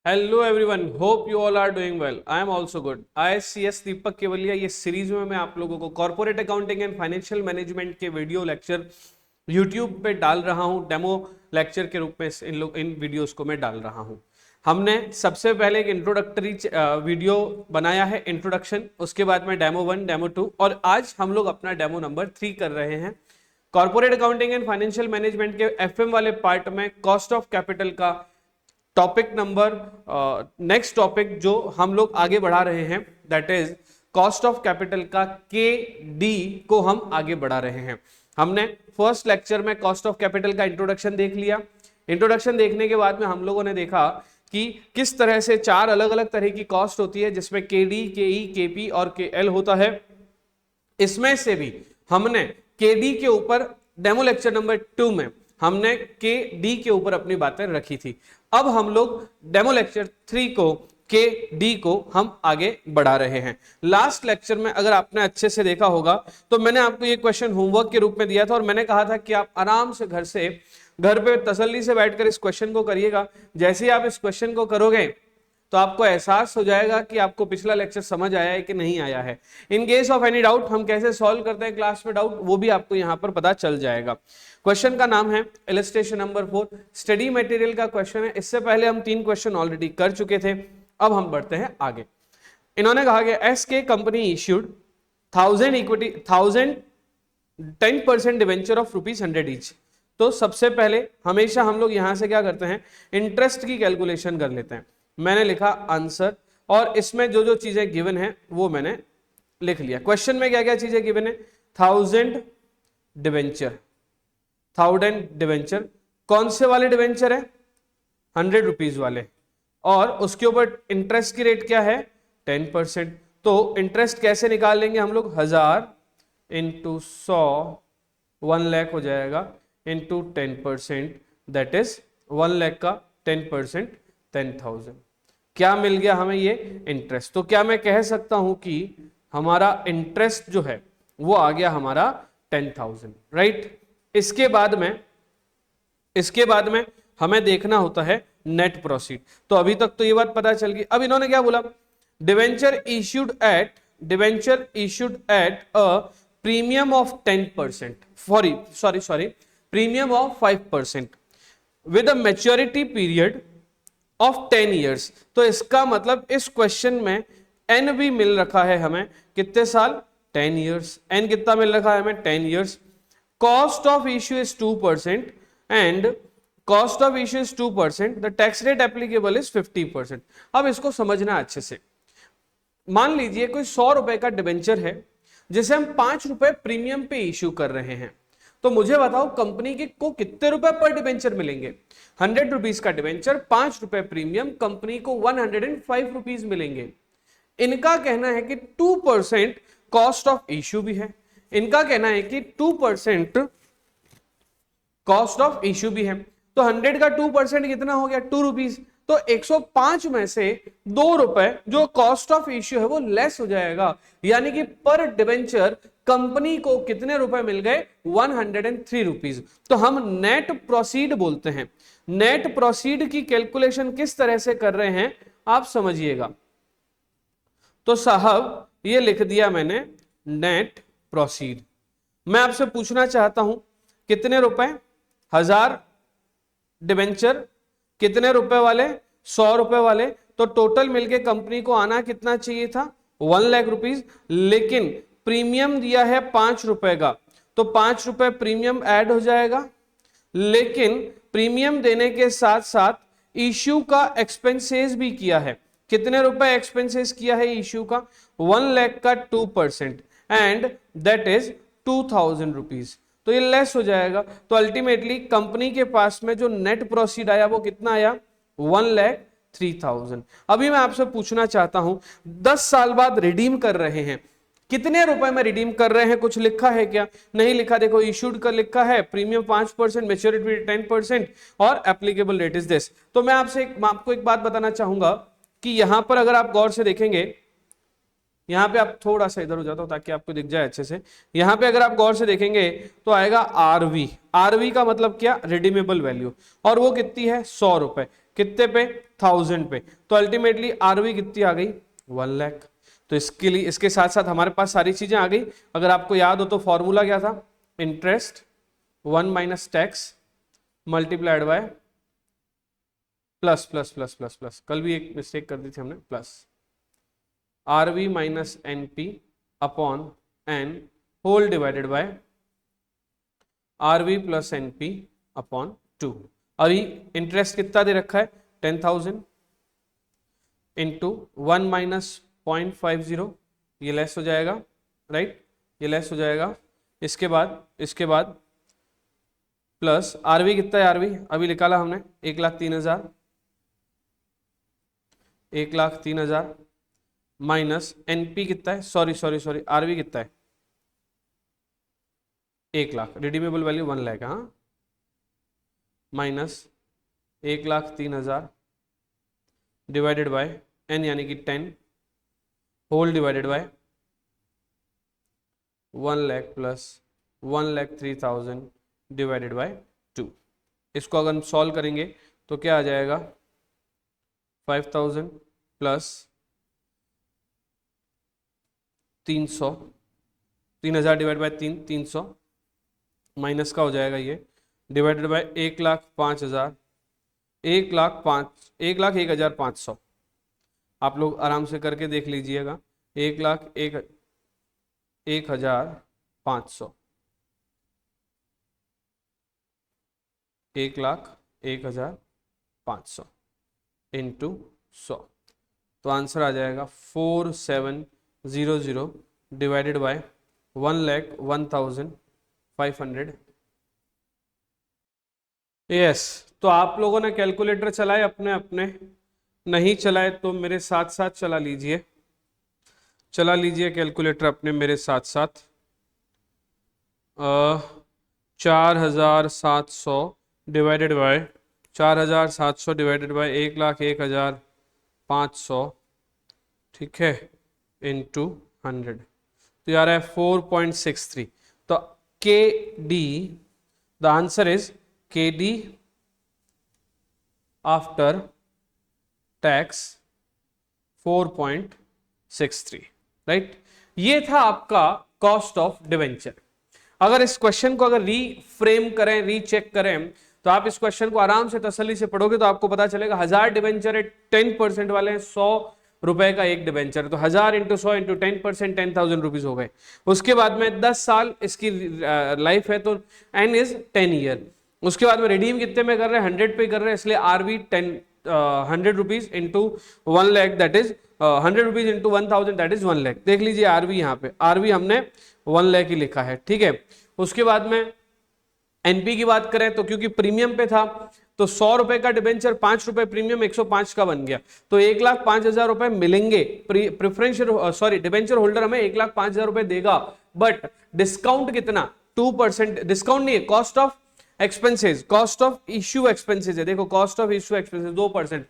Hello everyone, hope you all are doing well. I am also good. ISCS Deepak Kewalia ये series में मैं आप लोगों को corporate accounting and financial management के वीडियो लेक्चर यूट्यूब पे डाल रहा हूं। डेमो लेक्चर के रूप में इन वीडियोस को मैं डाल रहा हूं। हमने सबसे पहले एक इंट्रोडक्टरी वीडियो बनाया है, इंट्रोडक्शन। उसके बाद में डेमो 1, डेमो 2 और आज हम लोग अपना डेमो नंबर 3 कर रहे हैं। Corporate accounting and financial management के FM वाले पार्ट में कॉस्ट ऑफ कैपिटल का टॉपिक नंबर नेक्स्ट टॉपिक जो हम लोग आगे बढ़ा रहे हैं that is cost of capital का KD को हम आगे बढ़ा रहे हैं। हमने फर्स्ट लेक्चर में कॉस्ट ऑफ कैपिटल का इंट्रोडक्शन देख लिया। इंट्रोडक्शन देखने के बाद में हम लोगों ने देखा कि किस तरह से 4 अलग अलग तरह की कॉस्ट होती है, जिसमें KD, KE, KP और KL होता है। इसमें से भी हमने KD के ऊपर डेमो लेक्चर नंबर 2 में हमने KD के ऊपर अपनी बातें रखी थी। अब हम लोग डेमो लेक्चर 3 को KD को हम आगे बढ़ा रहे हैं। लास्ट लेक्चर में अगर आपने अच्छे से देखा होगा तो मैंने आपको ये क्वेश्चन होमवर्क के रूप में दिया था और मैंने कहा था कि आप आराम से घर पे तसल्ली से बैठकर इस क्वेश्चन को करिएगा। जैसे ही आप इस क्वेश्चन को करोगे तो आपको एहसास हो जाएगा कि आपको पिछला लेक्चर समझ आया है कि नहीं आया है। In case of any doubt हम कैसे सॉल्व करते हैं क्लास में डाउट, वो भी आपको यहां पर पता चल जाएगा। क्वेश्चन का नाम है इलस्ट्रेशन नंबर 4, स्टडी मटेरियल का क्वेश्चन है। इससे पहले हम 3 क्वेश्चन ऑलरेडी कर चुके थे। अब हम बढ़ते हैं आगे। इन्होंने कहा कि SK company issued 1000 equity 10% debenture of ₹100 each. तो सबसे पहले हमेशा हम लोग यहां से क्या करते हैं, इंटरेस्ट की कैलकुलेशन कर लेते हैं। मैंने लिखा आंसर और इसमें जो जो चीजें गिवन है वो मैंने लिख लिया। क्वेश्चन में क्या क्या चीजें गिवन है, 1000 डिवेंचर। कौन से वाले डिवेंचर है, 100 रुपीज वाले, और उसके ऊपर इंटरेस्ट की रेट क्या है, 10%। तो इंटरेस्ट कैसे निकाल लेंगे हम लोग, 1000 इंटू 100 1 लाख हो जाएगा, इंटू 10% दैट इज 1 लाख का 10% 10,000। क्या मिल गया हमें, ये इंटरेस्ट। तो क्या मैं कह सकता हूं कि हमारा इंटरेस्ट जो है वो आ गया हमारा 10,000, राइट। इसके बाद में हमें देखना होता है नेट प्रोसीड। तो अभी तक तो ये बात पता चल गई। अब इन्होंने क्या बोला, debenture issued at a premium of 10%, sorry premium of 5% with a maturity period of 10 years. तो इसका मतलब इस क्वेश्चन में N भी मिल रखा है हमें, कितने साल, 10 ईयर्स। N कितना मिल रखा है हमें, 10 years. Cost of issue is 2% and cost of issue is 2%, the tax rate applicable is 50%। अब इसको समझना अच्छे से। मान लीजिए कोई 100 रुपए का डिबेंचर है जिसे हम 5 रुपए प्रीमियम पे इश्यू कर रहे हैं। तो मुझे बताओ कंपनी के को कितने रुपए पर डिबेंचर मिलेंगे। 100 रुपीज का डिबेंचर, 5 रुपए प्रीमियम, कंपनी को 105 रुपीज मिलेंगे। इनका कहना है कि 2% कॉस्ट ऑफ इश्यू भी है। इनका कहना है कि 2% कॉस्ट ऑफ इश्यू भी है। तो 100 का 2% कितना हो गया, 2 रुपीज। तो 105 में से 2 रुपए जो कॉस्ट ऑफ इश्यू है वो लेस हो जाएगा, यानी कि पर डिबेंचर कंपनी को कितने रुपए मिल गए, 103 रुपीज। तो हम नेट प्रोसीड बोलते हैं। नेट प्रोसीड की कैलकुलेशन किस तरह से कर रहे हैं आप समझिएगा। तो साहब ये लिख दिया मैंने नेट प्रोसीड। मैं आपसे पूछना चाहता हूं कितने रुपए, 1000 डिबेंचर, कितने रुपए वाले, 100 रुपए वाले। तो टोटल मिलके कंपनी को आना कितना चाहिए था, 1 लाख रुपीज। लेकिन प्रीमियम दिया है 5 रुपए का, तो 5 रुपए प्रीमियम ऐड हो जाएगा। लेकिन प्रीमियम देने के साथ साथ इश्यू का एक्सपेंसेस भी किया है। कितने रुपए एक्सपेंसेस किया है इश्यू का, 1 लाख का 2% एंड दैट इज 2000 रुपीज। तो ये लेस हो जाएगा। तो अल्टीमेटली कंपनी के पास में जो नेट प्रोसीड आया वो कितना आया, 1,03,000। अभी मैं आपसे पूछना चाहता हूं 10 साल बाद रिडीम कर रहे हैं, कितने रुपए में रिडीम कर रहे हैं, कुछ लिखा है क्या, नहीं लिखा। देखो इशूड कर लिखा है, प्रीमियम 5%, मैच्योरिटी 10% और एप्लीकेबल रेट इज दिस। तो मैं आपको एक बात बताना चाहूंगा कि यहां पर अगर आप गौर से देखेंगे, यहां पे आप थोड़ा सा इधर हो जाता हो ताकि आपको दिख जाए अच्छे से। यहां पे अगर आप गौर से देखेंगे तो आएगा आरवी। आरवी का मतलब क्या, रिडीमेबल वैल्यू, और वो कितनी है, 100 रुपए। कितने पे 1000 पे, तो अल्टीमेटली आरवी कितनी आ गई 1 लाख। तो इसके लिए इसके साथ साथ हमारे पास सारी चीजें आ गई। अगर आपको याद हो तो फॉर्मूला क्या था, interest 1 minus tax multiplied by plus plus plus plus plus, कल भी एक मिस्टेक कर दी थी हमने, plus RV minus NP upon N whole divided by RV plus NP upon 2। अभी इंटरेस्ट कितना दे रखा है 10,000 इंटू 1 माइनस 0.50, ये लेस हो जाएगा, राइट, ये लेस हो जाएगा। इसके बाद प्लस आरवी कितना है, आरवी अभी निकाला हमने 1,03,000, 1,03,000 माइनस एनपी कितना है, सॉरी आरवी कितना है 1 लाख, रिडीमेबल वैल्यू 1 लाख, हाँ, माइनस 1,03,000 डिवाइडेड बाय एन यानी कि 10 whole divided by 1 lakh plus 1,03,000 divided by 2। इसको अगर हम सॉल्व करेंगे तो क्या आ जाएगा 5,000 प्लस 300, 3,000 डिवाइड बाय 300 माइनस का हो जाएगा ये डिवाइडेड बाय 1,05,000, 1,01,500। आप लोग आराम से करके देख लीजिएगा, 1,01,500, 1,01,500 इंटू 100, तो आंसर आ जाएगा 4700 डिवाइडेड बाय 1,01,500। यस, तो आप लोगों ने कैलकुलेटर चलाए अपने अपने, नहीं चलाए तो मेरे साथ साथ चला लीजिए कैलकुलेटर अपने मेरे साथ साथ। 4,700 डिवाइडेड बाय 4,700 डिवाइडेड बाय 1,01,500, ठीक है, इंटू 100, तो यार है 4.63। तो के डी, द आंसर इज के डी आफ्टर टैक्स 4.63, राइट। ये था आपका कॉस्ट ऑफ डिवेंचर। अगर इस क्वेश्चन को अगर रीफ्रेम करें, रीचेक करें, तो आप इस क्वेश्चन को आराम से तसल्ली से पढ़ोगे तो आपको पता चलेगा 1000 डिवेंचर है, 10% वाले हैं, 100 रुपए का एक डिवेंचर, तो 1000 इंटू 100 इंटू 10%, 10,000 रुपीज हो गए। उसके बाद में 10 साल इसकी लाइफ है, तो एन इज 10 ईयर। उसके बाद में रिडीम कितने में कर रहे हैं, 100 पे कर रहे हैं, इसलिए RV 100 rupees into 1 lakh, that is 100 rupees into 1,000, that is 1 lakh. देख लीजिए आरवी, यहाँ पे आरवी हमने 1 लाख ही लिखा है, ठीक है। उसके बाद में एनपी की बात करें तो क्योंकि प्रीमियम पे था तो 100 रुपए का डिबेंचर 5 रुपए प्रीमियम 105 का बन गया, तो 1,05,000 रुपए मिलेंगे। प्रेफरेंशियल सॉरी डिबेंचर होल्डर हमें 1,05,000 रुपए देगा, बट डिस्काउंट कितना 2%, डिस्काउंट नहीं है, cost of expenses, cost of issue expenses है, देखो कॉस्ट ऑफ इश्यू एक्सपेंसेस 2%,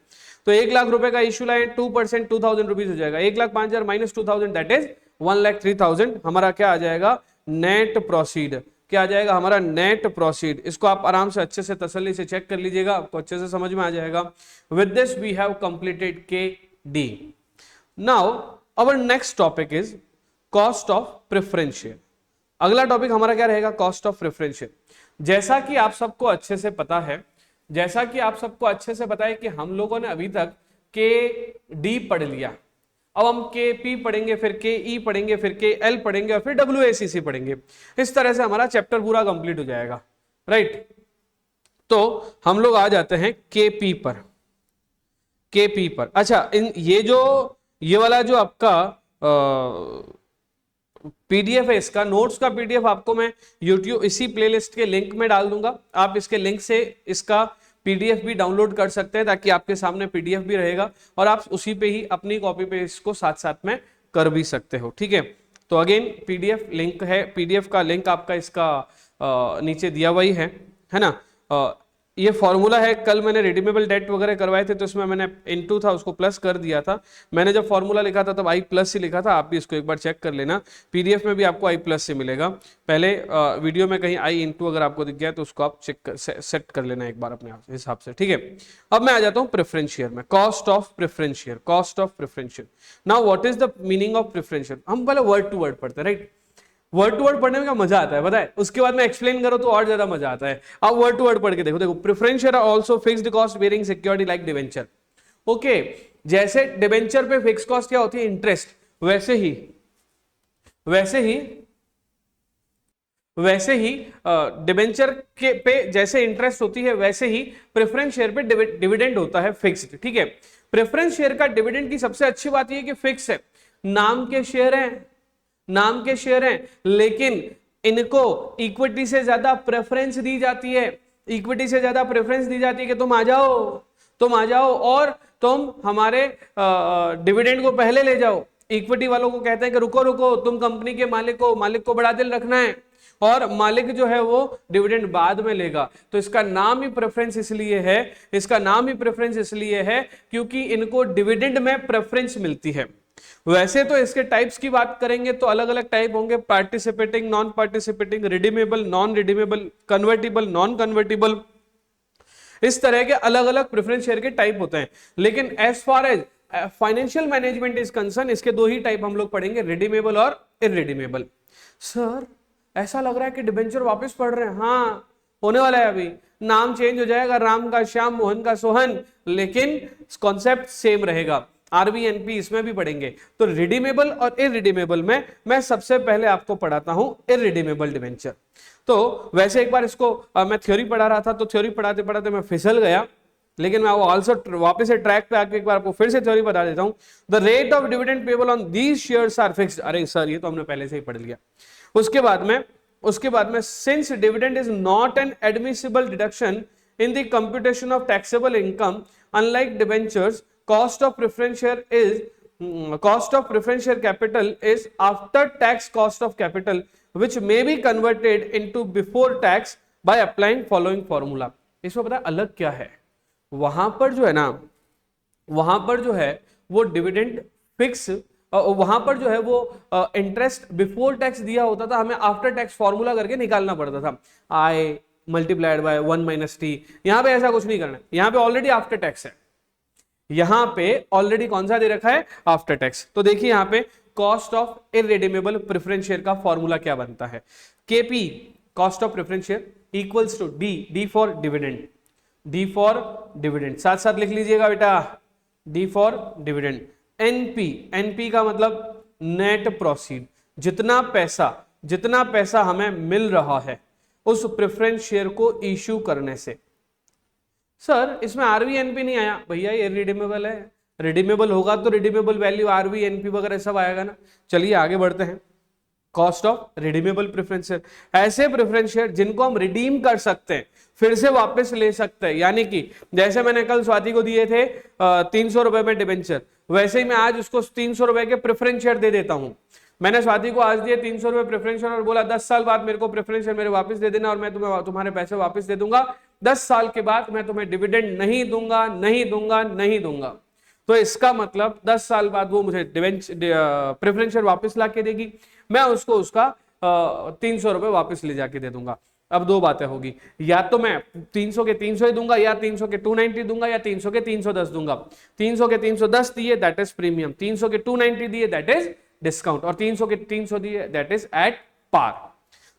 तो 1 लाख रुपए का इश्यू लाए 2%, 2,000 रुपीज हो जाएगा, 1,05,000 माइनस 2,000 दैट इज 1,03,000। हमारा क्या आ जाएगा नेट प्रोसीड, क्या आ जाएगा हमारा नेट प्रोसीड। इसको आप आराम से अच्छे से तसल्ली से चेक कर लीजिएगा, आपको अच्छे से समझ में आ जाएगा। With this we have completed K D. Now our next topic is cost of preferential. अगला टॉपिक हमारा क्या रहेगा, कॉस्ट ऑफ प्रेफरेंशियल। जैसा कि आप सबको अच्छे से पता है, जैसा कि आप सबको अच्छे से पता है कि हम लोगों ने अभी तक के डी पढ़ लिया, अब हम के पी पढ़ेंगे, फिर के ई पढ़ेंगे, फिर के एल पढ़ेंगे और फिर डब्ल्यू ए सी सी पढ़ेंगे। इस तरह से हमारा चैप्टर पूरा कंप्लीट हो जाएगा, राइट। तो हम लोग आ जाते हैं के पी पर, के पी पर। अच्छा, ये वाला जो आपका पीडीएफ है, इसका नोट्स का पीडीएफ आपको मैं यूट्यूब इसी प्लेलिस्ट के लिंक में डाल दूंगा, आप इसके लिंक से इसका पीडीएफ भी डाउनलोड कर सकते हैं, ताकि आपके सामने पीडीएफ भी रहेगा और आप उसी पे ही अपनी कॉपी पे इसको साथ साथ में कर भी सकते हो, ठीक है। तो अगेन पीडीएफ लिंक है, पीडीएफ का लिंक आपका इसका नीचे दिया हुआ ही है ना। ये फॉर्मूला है, कल मैंने रिडीमेबल डेट वगैरह करवाए थे तो उसमें मैंने इनटू था उसको प्लस कर दिया था। मैंने जब फॉर्मूला लिखा था तब आई प्लस ही लिखा था, आप भी इसको एक बार चेक कर लेना, पीडीएफ में भी आपको आई प्लस से मिलेगा। पहले वीडियो में कहीं आई इंटू अगर आपको दिख गया तो उसको आप सेट कर लेना एक बार अपने हिसाब से, ठीक है। अब मैं आ जाता हूँ प्रेफरेंस शेयर में, cost of preference share, cost of preference share. Now what is the meaning of preference share? हम पहले वर्ड टू वर्ड पढ़ते हैं, राइट। वर्ड टू वर्ड पढ़ने में क्या मजा आता है पता है, उसके बाद में एक्सप्लेन करो तो और ज्यादा मजा आता है। आप वर्ड टू वर्ड पढ़ के देखो, preference share also fixed cost bearing security like debenture. Okay, जैसे डिवेंचर पे फिक्स कॉस्ट क्या होती है, इंटरेस्ट, वैसे ही डिवेंचर के पे जैसे इंटरेस्ट होती है वैसे ही प्रेफरेंस शेयर पे डिविडेंड होता है फिक्स्ड, ठीक है। प्रेफरेंस शेयर का डिविडेंड की सबसे अच्छी बात यह कि फिक्स है, नाम के शेयर हैं, लेकिन इनको इक्विटी से ज्यादा प्रेफरेंस दी जाती है, कि तुम आ जाओ और तुम हमारे डिविडेंड को पहले ले जाओ। इक्विटी वालों को कहते हैं कि रुको, तुम कंपनी के मालिक को बड़ा दिल रखना है और मालिक जो है वो डिविडेंड बाद में लेगा। तो इसका नाम ही प्रेफरेंस इसलिए है क्योंकि इनको डिविडेंड में प्रेफरेंस मिलती है। वैसे तो इसके टाइप्स की बात करेंगे तो अलग अलग टाइप होंगे, participating, non participating, redeemable, non redeemable, convertible, non convertible, इस तरह के अलग अलग प्रेफरेंस शेयर के टाइप होते हैं। लेकिन as far as financial management is concern, इसके दो ही टाइप हम लोग पढ़ेंगे, रिडीमेबल और इररिडीमेबल। सर ऐसा लग रहा है कि डिबेंचर वापस पढ़ रहे हैं। हाँ, होने वाला है, अभी नाम चेंज हो जाएगा, राम का श्याम, मोहन का सोहन, लेकिन कॉन्सेप्ट सेम रहेगा। आरबीएनपी इसमें भी पढ़ेंगे। तो रिडीमेबल और इररिडीमेबल में मैं सबसे पहले आपको पढ़ाता हूं इररिडीमेबल डिबेंचर। तो वैसे एक बार इसको मैं थ्योरी पढ़ा रहा था, तो थ्योरी पढ़ाते पढ़ाते मैं फिसल गया, लेकिन मैं वो ऑल्सो वापस से ट्रैक पे आके एक बार आपको फिर से थ्योरी बता देता हूं। The rate of dividend payable on these shares are fixed. अरे सर, ये तो हमने पहले से ही पढ़ लिया। उसके बाद में since dividend is not an admissible deduction in the computation of taxable income unlike debentures, cost of preference share capital is after tax cost of capital which may be converted into before tax by applying following formula। इसमें पता है अलग क्या है, वहां पर जो है वो डिविडेंड फिक्स, वहां पर जो है वो इंटरेस्ट बिफोर टैक्स दिया होता था, हमें आफ्टर टैक्स फॉर्मूला करके निकालना पड़ता था, आई मल्टीप्लाइड बाय 1 - t। यहां पे ऐसा कुछ नहीं करना है, यहां पे ऑलरेडी आफ्टर टैक्स है, यहां पे ऑलरेडी कौन सा दे रखा है, आफ्टर टैक्स। तो देखिए यहां पे cost of irredeemable preference share का फॉर्मूला क्या बनता है, KP cost of preference share equals to D for dividend, साथ साथ लिख लीजिएगा बेटा, डी फॉर डिविडेंड। एनपी का मतलब नेट प्रोसीड, जितना पैसा हमें मिल रहा है उस प्रेफरेंस शेयर को इश्यू करने से। सर इसमें आरवीएनपी नहीं आया, भैया ये रिडीमेबल है, रिडीमेबल होगा तो रिडीमेबल वैल्यू आरवीएनपी वगैरह सब आएगा ना। चलिए आगे बढ़ते हैं, cost of redeemable preference share, ऐसे प्रेफरेंस शेयर जिनको हम रिडीम कर सकते हैं, फिर से वापस ले सकते हैं। यानी कि जैसे मैंने कल स्वाति को दिए थे 300 रुपए में डिबेंचर, वैसे ही मैं आज उसको 300 रुपए के प्रेफरेंस शेयर दे देता हूं। मैंने स्वाति को आज दिए 300 रुपए प्रेफरेंस शेयर और बोला 10 साल बाद मेरे को प्रेफरेंस शेयर मेरे वापस दे देना और मैं तुम्हारे पैसे वापस दे दूंगा, 10 साल के बाद मैं तुम्हें डिविडेंड नहीं दूंगा। तो इसका मतलब 10 साल बाद वो मुझे प्रेफरेंस शेयर वापस ला के देगी, मैं उसको उसका 300 रुपए वापस ले जाके दे दूंगा। अब दो बातें होगी, या तो मैं 300 के 300 ही दूंगा, या 300 के 290 दूंगा, या 300 के 310 दूंगा। 300 के 310 दिए दैट इज प्रीमियम, 300 के 290 दिए दैट इज डिस्काउंट, और 300 के 300 दिए दैट इज एट पार।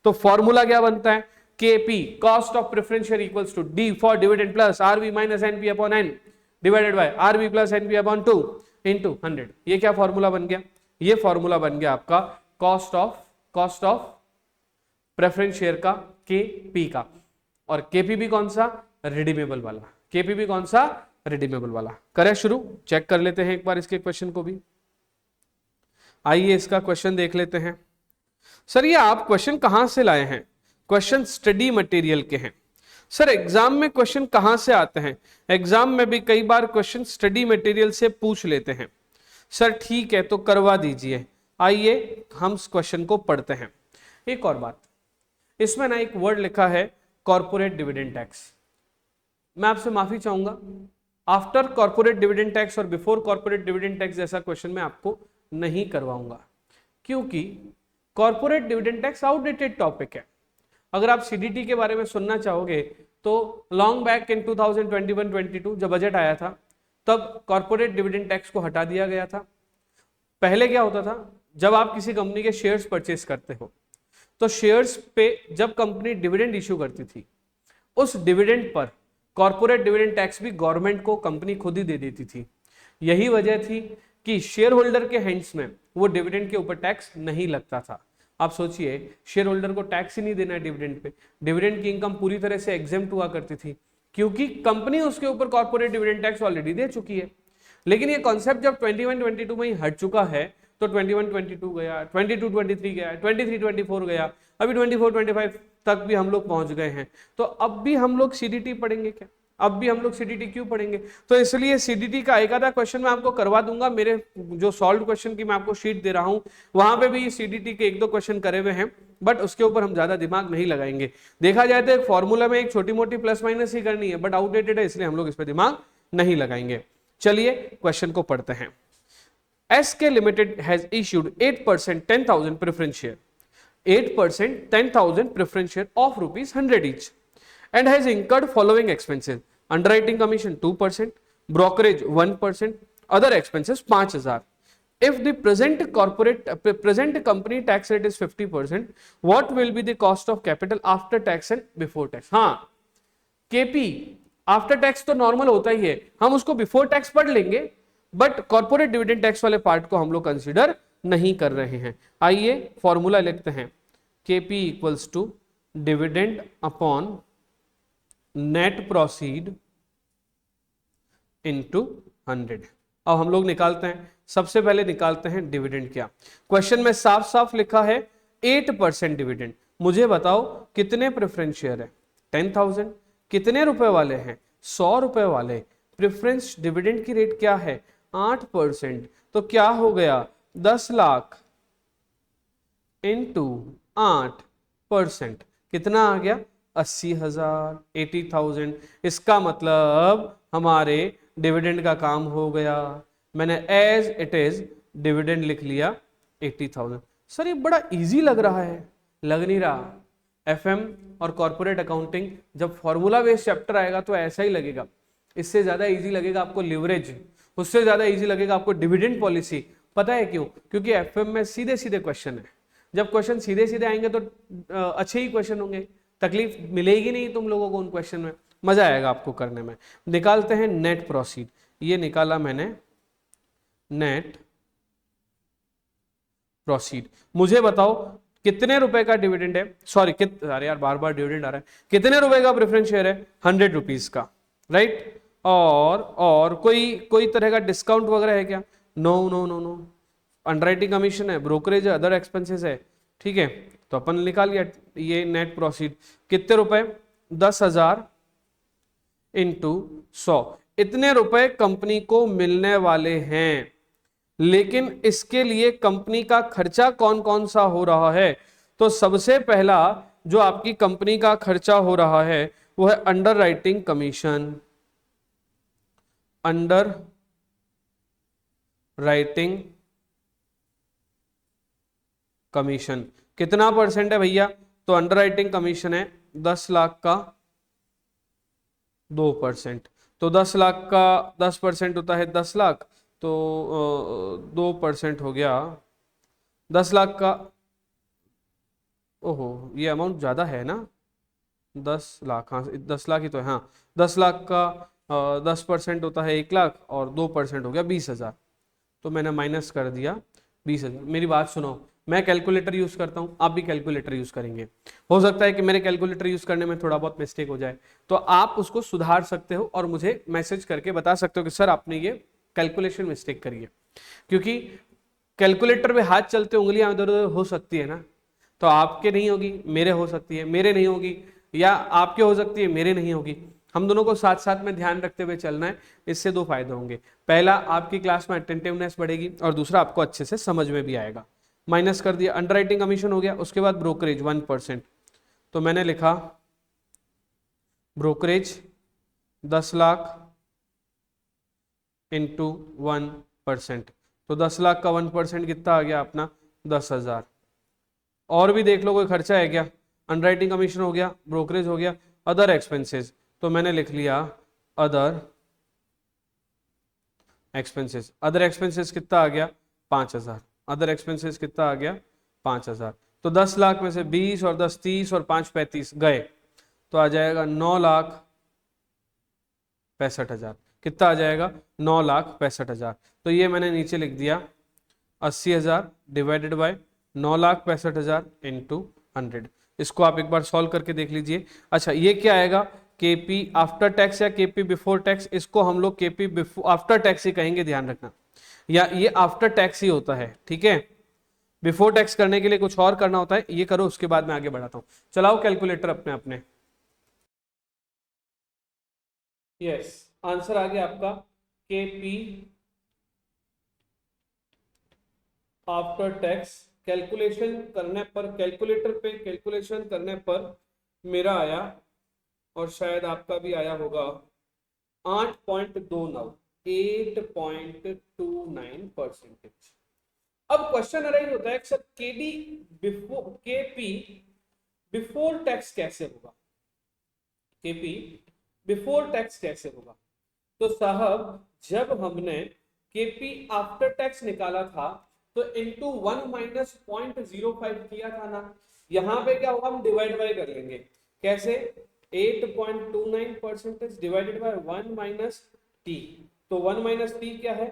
तो फॉर्मूला क्या बनता है, KP cost of preference share equals to D for dividend plus RV minus NP upon N divided by RV plus NP upon 2 into 100। ये क्या formula बन गया, ये फॉर्मूला बन गया आपका कॉस्ट ऑफ प्रेफरेंस शेयर का KP का। और KP भी कौन सा, रिडीमेबल वाला, KP भी कौन सा, रिडीमेबल वाला। करें शुरू, चेक कर लेते हैं एक बार इसके क्वेश्चन को भी। आइए इसका क्वेश्चन देख लेते हैं। सर ये आप क्वेश्चन कहां से लाए हैं, क्वेश्चन स्टडी मटेरियल के हैं। सर एग्जाम में क्वेश्चन कहां से आते हैं, एग्जाम में भी कई बार क्वेश्चन स्टडी मटेरियल से पूछ लेते हैं। सर ठीक है तो करवा दीजिए, आइए हम इस क्वेश्चन को पढ़ते हैं। एक और बात, इसमें ना एक वर्ड लिखा है कॉर्पोरेट डिविडेंड टैक्स। मैं आपसे माफी चाहूंगा, आफ्टर कॉर्पोरेट डिविडेंड टैक्स और बिफोर कॉर्पोरेट डिविडेंड टैक्स जैसा क्वेश्चन मैं आपको नहीं करवाऊंगा, क्योंकि corporate dividend tax outdated topic है। अगर आप सीडीटी के बारे में सुनना चाहोगे तो लॉन्ग बैक इन 2021-22 जब बजट आया था तब कॉर्पोरेट डिविडेंड टैक्स को हटा दिया गया था। पहले क्या होता था, जब आप किसी कंपनी के शेयर्स परचेस करते हो तो शेयर्स पे जब कंपनी डिविडेंड इश्यू करती थी, उस dividend per corporate dividend tax भी गवर्नमेंट को कंपनी खुद ही दे देती थी। यही वजह थी कि शेयर होल्डर के हैंड्स में वो डिविडेंड के ऊपर टैक्स नहीं लगता था। आप सोचिए, शेयर होल्डर को टैक्स ही नहीं देना है डिविडेंड पे, डिविडेंड की इनकम पूरी तरह से एग्जेम्प्ट हुआ करती थी, क्योंकि कंपनी उसके ऊपर कॉर्पोरेट डिविडेंड टैक्स ऑलरेडी दे चुकी है। लेकिन ये कॉन्सेप्ट जब 21-22 में ही हट चुका है तो 21-22 गया, 22-23 गया, 23-24 गया, अभी 24-25 तक भी हम लोग पहुंच गए हैं। तो अब भी हम लोग सीडीटी पढ़ेंगे क्या? अब भी हम लोग सीडीटी क्यों पढ़ेंगे? तो इसलिए सीडीटी का एक आधा क्वेश्चन मैं आपको करवा दूंगा। मेरे जो सॉल्व क्वेश्चन की मैं आपको शीट दे रहा हूं वहां पे भी सीडीटी के एक दो क्वेश्चन करे हुए हैं, बट उसके ऊपर हम ज्यादा दिमाग नहीं लगाएंगे। देखा जाए तो एक फॉर्मूला में एक छोटी मोटी प्लस माइनस ही करनी है, बट आउटडेटेड है इसलिए हम लोग इस पर दिमाग नहीं लगाएंगे। चलिए क्वेश्चन को पढ़ते हैं। SK Limited has issued 8% 10,000 preference share, 8% 10,000 preference share of rupees 100 each, and has incurred following expenses: underwriting commission 2%, brokerage 1%, other expenses 5,000. If the present company tax rate is 50%, what will be the cost of capital after tax and before tax? हाँ, KP after tax तो normal होता ही है, हम उसको before tax पढ़ लेंगे, but corporate dividend tax वाले part को हम लोग कंसीडर नहीं कर रहे हैं। आइए फॉर्मूला लिखते हैं, KP equals to dividend upon net proceed into 100। अब हम लोग निकालते हैं, सबसे पहले निकालते हैं डिविडेंड क्या। क्वेश्चन में साफ साफ लिखा है 8% डिविडेंड। मुझे बताओ कितने प्रेफरेंस शेयर है? 10,000। कितने रुपए वाले हैं? 100 रुपए वाले। प्रेफरेंस डिविडेंड की रेट क्या है? 8%। तो क्या हो गया? 10 लाख इंटू 8%, कितना आ गया? 80,000, 80,000। इसका मतलब हमारे डिविडेंड का काम हो गया। मैंने एज इट इज डिविडेंड लिख लिया 80,000। सर ये बड़ा इजी लग रहा है, लग नहीं रहा। FM और कॉर्पोरेट अकाउंटिंग जब फॉर्मूला बेस्ड चैप्टर आएगा तो ऐसा ही लगेगा। इससे ज्यादा इजी लगेगा आपको लिवरेज, उससे ज्यादा इजी लगेगा आपको डिविडेंड पॉलिसी। पता है क्यों? क्योंकि FM में सीधे सीधे क्वेश्चन है। जब क्वेश्चन सीधे सीधे आएंगे तो अच्छे ही क्वेश्चन होंगे, तकलीफ मिलेगी नहीं तुम लोगों को उन क्वेश्चन में, मजा आएगा आपको करने में। निकालते हैं नेट प्रोसीड। ये निकाला मैंने नेट प्रोसीड। मुझे बताओ कितने रुपए का डिविडेंड है? सॉरी अरे यार बार बार डिविडेंड आ रहा है। कितने रुपए का प्रेफरेंस शेयर है? 100 रुपीज का, राइट। और कोई तरह का डिस्काउंट वगैरह है क्या? No no no no. Underwriting commission है, ब्रोकरेज है, अदर एक्सपेंसेस है, ठीक है। तो अपन निकाल लिया ये नेट प्रोसीड। कितने रुपए? 10,000 इंटू 100। इतने रुपए कंपनी को मिलने वाले हैं। लेकिन इसके लिए कंपनी का खर्चा कौन कौन सा हो रहा है? तो सबसे पहला जो आपकी कंपनी का खर्चा हो रहा है वो है under writing commission. Under writing commission कितना परसेंट है भैया? तो अंडर राइटिंग कमीशन है 10 लाख का 2%। तो 10 लाख का 10% होता है 10 लाख, तो 2% हो गया 10 लाख का। ओहो ये अमाउंट ज़्यादा है ना, 10 लाख। हाँ 10 लाख ही तो है। हाँ 10 लाख का 10% होता है 1 लाख और 2% हो गया 20,000। तो मैंने माइनस कर दिया 20,000। मेरी बात सुनो, मैं कैलकुलेटर यूज करता हूँ, आप भी कैलकुलेटर यूज करेंगे। हो सकता है कि मेरे कैलकुलेटर यूज करने में थोड़ा बहुत मिस्टेक हो जाए, तो आप उसको सुधार सकते हो और मुझे मैसेज करके बता सकते हो कि सर आपने ये कैलकुलेशन मिस्टेक करी है। क्योंकि कैलकुलेटर पे हाथ चलते उंगलियां इधर उधर हो सकती है ना, तो आपके नहीं होगी, मेरे हो सकती है, मेरे नहीं होगी, या आपके हो सकती है, मेरे नहीं होगी। हम दोनों को साथ साथ में ध्यान रखते हुए चलना है। इससे दो फायदे होंगे, पहला आपकी क्लास में अटेंटिवनेस बढ़ेगी और दूसरा आपको अच्छे से समझ में भी आएगा। माइनस कर दिया, अंडरराइटिंग कमीशन हो गया, उसके बाद ब्रोकरेज 1%। तो मैंने लिखा ब्रोकरेज 10 लाख इंटू 1%, तो 10 लाख का 1% कितना आ गया अपना 10,000। और भी देख लो कोई खर्चा है क्या, अंडरराइटिंग कमीशन हो गया, ब्रोकरेज हो गया, अदर एक्सपेंसेस, तो मैंने लिख लिया अदर एक्सपेंसेस। अदर एक्सपेंसेस कितना आ गया 5,000, अदर एक्सपेंसेस कितना आ गया 5,000। तो 10 लाख में से 20 और 10 30 और 5 35 गए, तो आ जाएगा 9,65,000। कितना आ जाएगा 9,65,000। तो ये मैंने नीचे लिख दिया 80,000 डिवाइडेड बाय 9,65,000 इंटू 100। इसको आप एक बार सॉल्व करके देख लीजिए। अच्छा ये क्या आएगा, केपी आफ्टर टैक्स या केपी बिफोर टैक्स, इसको हम लोग केपी बिफोर आफ्टर टैक्स ही कहेंगे, ध्यान रखना, या ये आफ्टर टैक्स ही होता है, ठीक है। बिफोर टैक्स करने के लिए कुछ और करना होता है, ये करो उसके बाद मैं आगे बढ़ाता हूं। चलाओ कैलकुलेटर अपने अपने। यस, आंसर आ गया आपका केपी आफ्टर टैक्स। कैलकुलेशन करने पर, कैलकुलेटर पे कैलकुलेशन करने पर मेरा आया, और शायद आपका भी आया होगा 8.29, 8.29%। अब क्वेश्चन अराइज होता है sir KD before KP before tax कैसे होगा, केपी बिफोर टैक्स कैसे होगा। तो साहब जब हमने केपी आफ्टर टैक्स निकाला था तो इनटू 1 माइनस 0.05 किया था ना, यहां पे क्या होगा, हम डिवाइड बाय कर लेंगे। कैसे, 8.29% डिवाइडेड बाय 1 माइनस टी। तो 1 माइनस टी क्या है,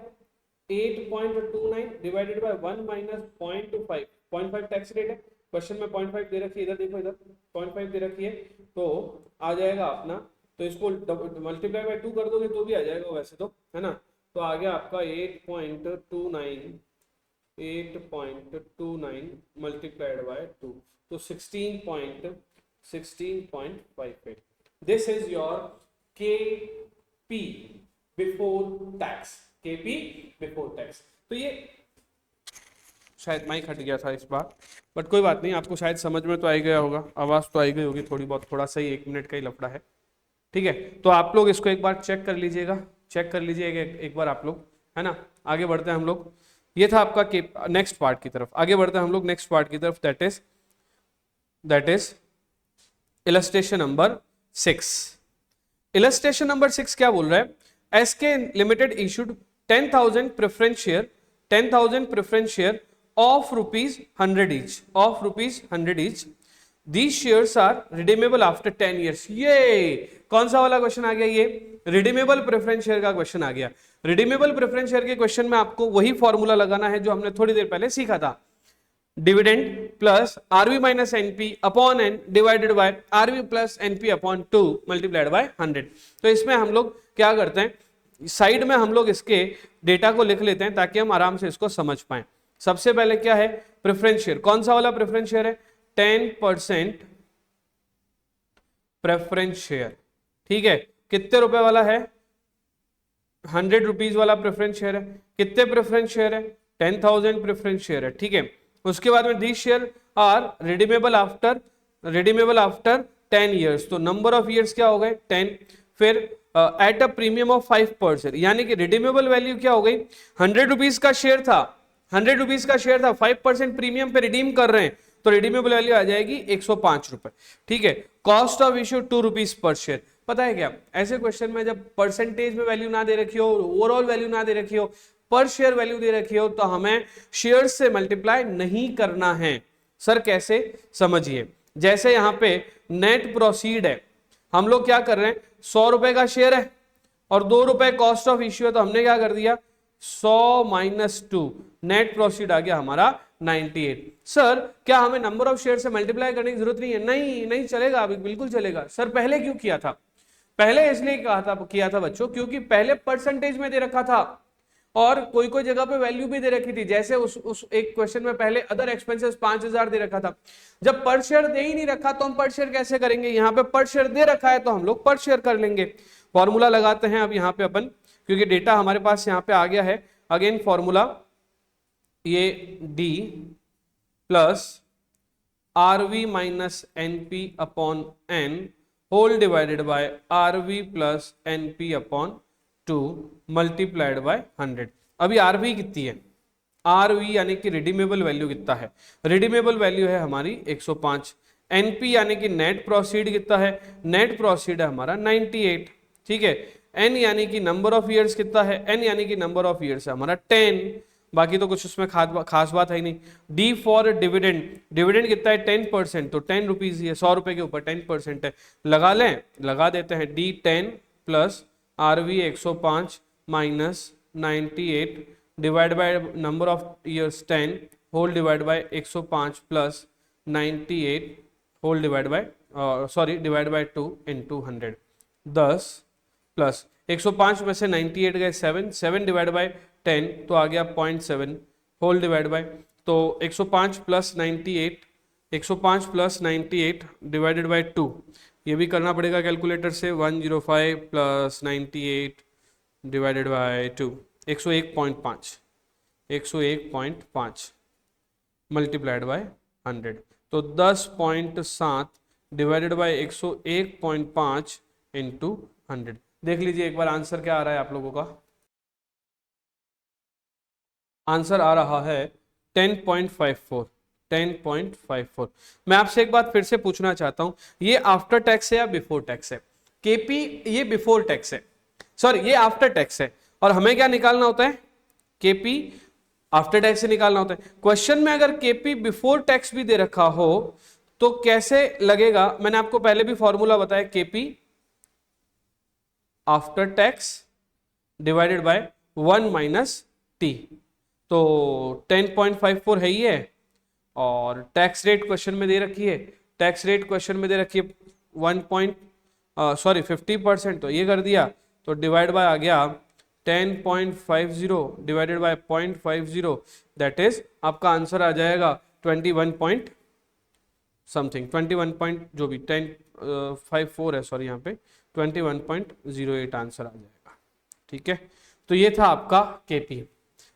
8.29 divided by 1 minus 0.5, 0.5 tax rate है, क्वेश्चन में 0.5 दे रखी है, इधर देखो इधर 0.5 दे रखी है, तो आ जाएगा अपना, तो इसको मल्टीप्लाई बाय 2 कर दोगे तो भी आ जाएगा वैसे तो, है ना। तो आ गया आपका 8.29 मल्टीप्लाइड बाय 2, तो 16.58। This is your KP before tax, KP before tax. तो ये शायद माइक हट गया था इस बार, बट कोई बात नहीं, आपको शायद समझ में तो आ ही गया होगा, आवाज तो आई गई होगी थोड़ी बहुत, थोड़ा सा ही 1 मिनट का ही लफड़ा है, ठीक है। तो आप लोग इसको एक बार चेक कर लीजिएगा, चेक कर लीजिएगा एक बार आप लोग, है ना। आगे बढ़ते हैं हम लोग, ये था आपका नेक्स्ट पार्ट की तरफ, आगे बढ़ते हैं हम लोग नेक्स्ट पार्ट की तरफ, that is illustration number 6। Illustration number 6 क्या बोल रहा है, SK limited issued 10,000 preference share, 10,000 preference share of ₹100 each, of ₹100 each. These shares are redeemable after 10 years। ये कौन सा वाला क्वेश्चन आ गया, ये रिडीमेबल प्रेफरेंस शेयर का क्वेश्चन आ गया। रिडीमेबल प्रेफरेंस शेयर के क्वेश्चन में आपको वही फॉर्मूला लगाना है जो हमने थोड़ी देर पहले सीखा था, dividend plus RV minus NP upon N divided by RV plus NP upon 2 multiplied by 100। तो इसमें हम लोग क्या करते हैं, साइड में हम लोग इसके डेटा को लिख लेते हैं ताकि हम आराम से इसको समझ पाए। सबसे पहले क्या है, प्रेफरेंस शेयर, कौन सा वाला प्रेफरेंस शेयर है, 10% प्रेफरेंस शेयर, ठीक है। कितने रुपए वाला है, 100 रुपीज वाला प्रेफरेंस शेयर है। कितने प्रेफरेंस शेयर है, 10,000 प्रेफरेंस शेयर है, ठीक है। उसके बाद में these share are redeemable after 10 years, तो नंबर ऑफ ईयर्स क्या हो गए 10। फिर एट अ प्रीमियम ऑफ 5%, यानी कि रिडीमेबल वैल्यू क्या हो गई, 100 रुपीज का शेयर था, 100 रुपीज का शेयर था, 5% प्रीमियम पे रिडीम कर रहे हैं, तो रिडीमेबल वैल्यू आ जाएगी 105 रुपए, ठीक है। Cost of issue 2 rupees per share. पता है क्या, ऐसे क्वेश्चन में जब परसेंटेज में वैल्यू ना दे रखी हो, ओवरऑल वैल्यू ना दे रखी हो, पर शेयर वैल्यू दे रखी हो, तो हमें शेयर से मल्टीप्लाई नहीं करना है। सर कैसे, समझिए, जैसे यहां पे नेट प्रोसीड है, हम लोग क्या कर रहे हैं, 100 रुपए का शेयर है और 2 रुपए कॉस्ट ऑफ इश्यू है, तो हमने क्या कर दिया 100 माइनस 2, नेट प्रोसीड आ गया हमारा 98। सर क्या हमें नंबर ऑफ शेयर से मल्टीप्लाई करने की जरूरत नहीं है, नहीं चलेगा, अभी बिल्कुल चलेगा। सर पहले क्यों किया था, पहले इसलिए किया था बच्चों, क्योंकि पहले परसेंटेज में दे रखा था और कोई कोई जगह पे वैल्यू भी दे रखी थी। जैसे उस एक क्वेश्चन में पहले अदर एक्सपेंसेस 5,000 दे रखा था, जब पर शेयर दे ही नहीं रखा तो हम पर शेयर कैसे करेंगे, यहाँ पे पर शेयर दे रखा है तो हम लोग पर शेयर कर लेंगे। फॉर्मूला लगाते हैं अब यहाँ पे अपन, क्योंकि डेटा हमारे पास यहाँ पे आ गया है। अगेन फॉर्मूला, ये D plus RV minus NP upon N whole divided by RV plus NP upon 2 multiplied by 100। अभी RV कितनी है, RV यानी कि रिडीमेबल वैल्यू कितना है, रिडीमेबल वैल्यू है हमारी 105। NP यानी कि नेट प्रोसीड कितना है, नेट प्रोसीड है हमारा 98। ठीक है, N यानी कि नंबर ऑफ ईयर्स कितना है, N यानी कि नंबर ऑफ ईयर्स है हमारा 10। बाकी तो कुछ उसमें खास बात है ही नहीं। D फॉर डिविडेंड, डिविडेंड कितना है 10%, तो 10 रुपीज ही है, 100 रुपए के ऊपर 10% है, लगा लें, लगा देते हैं। D 10 plus RV 105 minus 98 divide by number of years 10 whole divide by 105 plus 98 whole divide by divide by 2 into 100। 10 plus 105 में से 98 गए 7 डिवाइड बाय 10 तो आ गया 0.7 होल डिवाइड बाय, तो 105 प्लस 98, 105 प्लस 98 डिवाइडेड बाय 2, ये भी करना पड़ेगा कैलकुलेटर से। 105 plus 98 divided by 2 101.5, 101.5 multiplied by 100, तो 10.7 डिवाइडेड बाय 101.5 इंटू 100। देख लीजिए एक बार आंसर क्या आ रहा है आप लोगों का। आंसर आ रहा है 10.54, 10.54। मैं आपसे एक बात फिर से पूछना चाहता हूं, ये आफ्टर टैक्स है या बिफोर टैक्स है? केपी ये बिफोर टैक्स है, सॉरी ये आफ्टर टैक्स है, और हमें क्या निकालना होता है, केपी आफ्टर टैक्स से निकालना होता है। क्वेश्चन में अगर केपी बिफोर टैक्स भी दे रखा हो तो कैसे लगेगा, मैंने आपको पहले भी फॉर्मूला बताया, KP after tax divided by 1 minus T, तो 10.54 है ही है, और टैक्स रेट क्वेश्चन में दे रखी है, टैक्स रेट क्वेश्चन में दे रखी है 50%, तो ये कर दिया, तो डिवाइड बाय आ गया 10.50 डिवाइडेड बाय 0.50, दैट इज आपका आंसर आ जाएगा 21 पॉइंट समथिंग, 21 पॉइंट जो भी 10.54 है, सॉरी यहाँ पे 21.08 आंसर आ जाएगा। ठीक है, तो ये था आपका KP.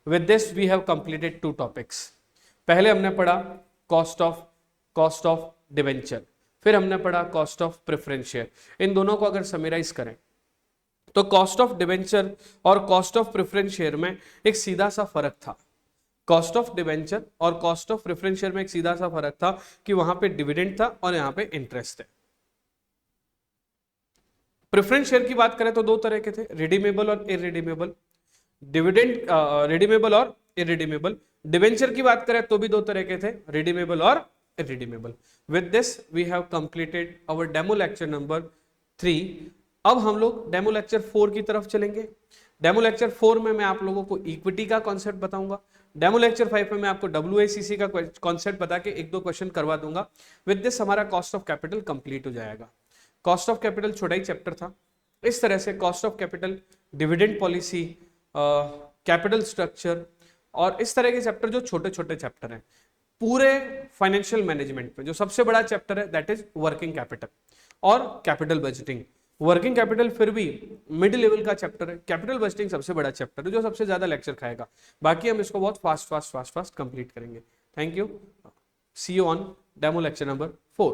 With this we have completed 2 topics. पहले हमने पढ़ा कॉस्ट ऑफ डिवेंचर, फिर हमने पढ़ा कॉस्ट ऑफ प्रेफरेंस शेयर। इन दोनों को अगर समराइज करें तो कॉस्ट ऑफ डिवेंचर और कॉस्ट ऑफ प्रेफरेंस शेयर में एक सीधा सा फर्क था। कॉस्ट ऑफ डिवेंचर और कॉस्ट ऑफ प्रेफरेंस शेयर में एक सीधा सा फर्क था कि वहां पे डिविडेंड था और यहां पे इंटरेस्ट है। प्रेफरेंस शेयर की बात करें तो 2 तरह के थे, रिडीमेबल और इरिडीमेबल। डिविडेंड रिडीमेबल और इरिडीमेबल। डिवेंचर की बात करें तो भी 2 तरह के थे, रिडीमेबल और irredeemable. With this we have completed our demo lecture number 3। अब हम लोग डेमो लेक्चर 4 की तरफ चलेंगे। डेमो लेक्चर 4 में मैं आप लोगों को इक्विटी का कॉन्सेप्ट बताऊंगा। डेमो लेक्चर 5 में मैं आपको WACC का कॉन्सेप्ट बता के 1-2 क्वेश्चन करवा दूंगा। विद दिस हमारा कॉस्ट ऑफ कैपिटल कंप्लीट हो जाएगा। कॉस्ट ऑफ कैपिटल छोटा ही चैप्टर था। इस तरह से cost of capital, dividend policy, capital structure और इस तरह के चैप्टर जो छोटे छोटे चैप्टर हैं, पूरे फाइनेंशियल मैनेजमेंट में जो सबसे बड़ा चैप्टर है दैट इज वर्किंग कैपिटल और कैपिटल बजटिंग। वर्किंग कैपिटल फिर भी मिड लेवल का चैप्टर है, कैपिटल बजटिंग सबसे बड़ा चैप्टर है जो सबसे ज्यादा लेक्चर खाएगा। बाकी हम इसको बहुत फास्ट कंप्लीट करेंगे। Thank you, see you on demo lecture number 4।